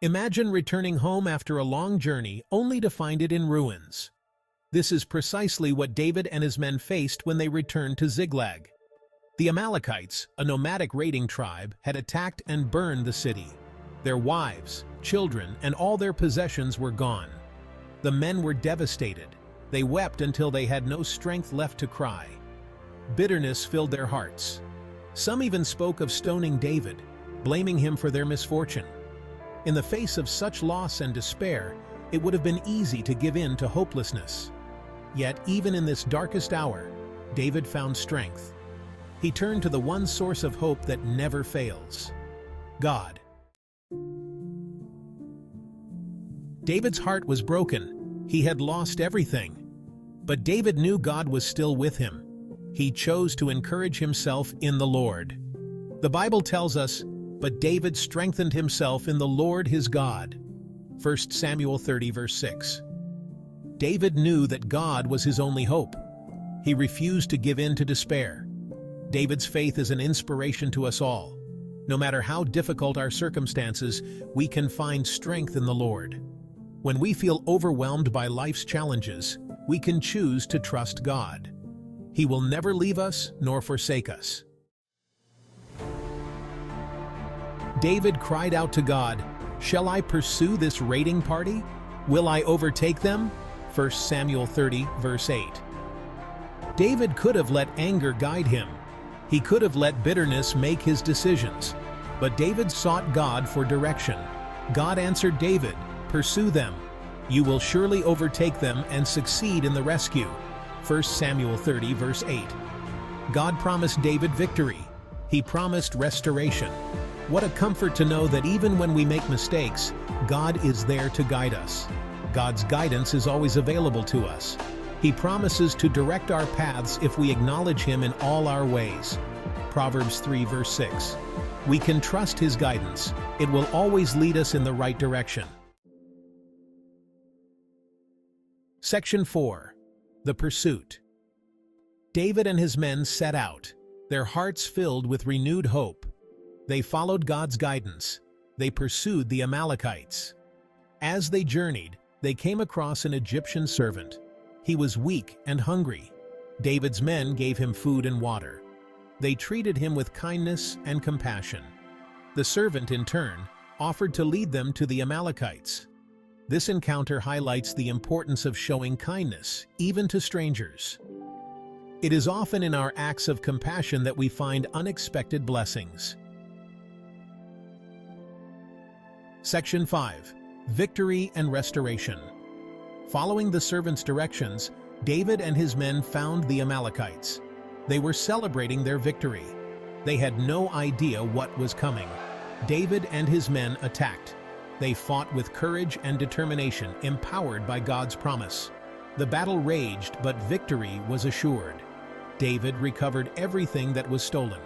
Imagine returning home after a long journey only to find it in ruins. This is precisely what David and his men faced when they returned to Ziklag. The Amalekites, a nomadic raiding tribe, had attacked and burned the city. Their wives, children, and all their possessions were gone. The men were devastated. They wept until they had no strength left to cry. Bitterness filled their hearts. Some even spoke of stoning David, blaming him for their misfortune. In the face of such loss and despair, it would have been easy to give in to hopelessness. Yet, even in this darkest hour, David found strength. He turned to the one source of hope that never fails: God. David's heart was broken. He had lost everything. But David knew God was still with him. He chose to encourage himself in the Lord. The Bible tells us, "But David strengthened himself in the Lord his God." 1 Samuel 30 verse 6. David knew that God was his only hope. He refused to give in to despair. David's faith is an inspiration to us all. No matter how difficult our circumstances, we can find strength in the Lord. When we feel overwhelmed by life's challenges, we can choose to trust God. He will never leave us nor forsake us. David cried out to God, "Shall I pursue this raiding party? Will I overtake them?" 1 Samuel 30 verse 8. David could have let anger guide him. He could have let bitterness make his decisions. But David sought God for direction. God answered David, "Pursue them. You will surely overtake them and succeed in the rescue." 1 Samuel 30 verse 8. God promised David victory. He promised restoration. What a comfort to know that even when we make mistakes, God is there to guide us. God's guidance is always available to us. He promises to direct our paths if we acknowledge Him in all our ways. Proverbs 3 verse 6. We can trust His guidance. It will always lead us in the right direction. Section 4. The Pursuit. David and his men set out, their hearts filled with renewed hope. They followed God's guidance. They pursued the Amalekites. As they journeyed, they came across an Egyptian servant. He was weak and hungry. David's men gave him food and water. They treated him with kindness and compassion. The servant, in turn, offered to lead them to the Amalekites. This encounter highlights the importance of showing kindness, even to strangers. It is often in our acts of compassion that we find unexpected blessings. Section 5. Victory and Restoration. Following the servant's directions, David and his men found the Amalekites. They were celebrating their victory. They had no idea what was coming. David and his men attacked. They fought with courage and determination, empowered by God's promise. The battle raged, but victory was assured. David recovered everything that was stolen.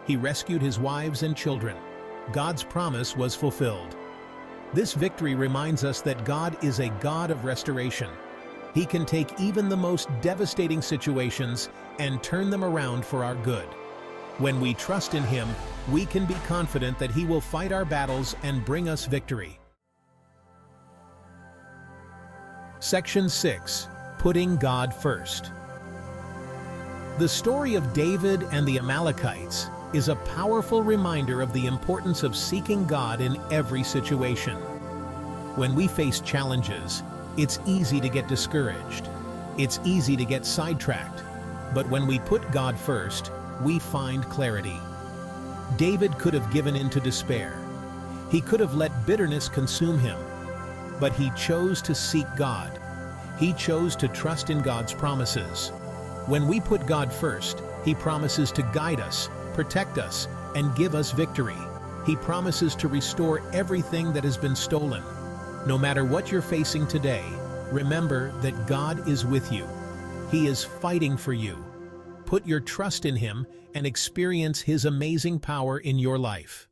He rescued his wives and children. God's promise was fulfilled. This victory reminds us that God is a God of restoration. He can take even the most devastating situations and turn them around for our good. When we trust in Him, we can be confident that He will fight our battles and bring us victory. Section 6. Putting God First. The story of David and the Amalekites is a powerful reminder of the importance of seeking God in every situation. When we face challenges, it's easy to get discouraged. It's easy to get sidetracked. But when we put God first, we find clarity. David could have given in to despair. He could have let bitterness consume him. But he chose to seek God. He chose to trust in God's promises. When we put God first, He promises to guide us, protect us, and give us victory. He promises to restore everything that has been stolen. No matter what you're facing today, remember that God is with you. He is fighting for you. Put your trust in Him and experience His amazing power in your life.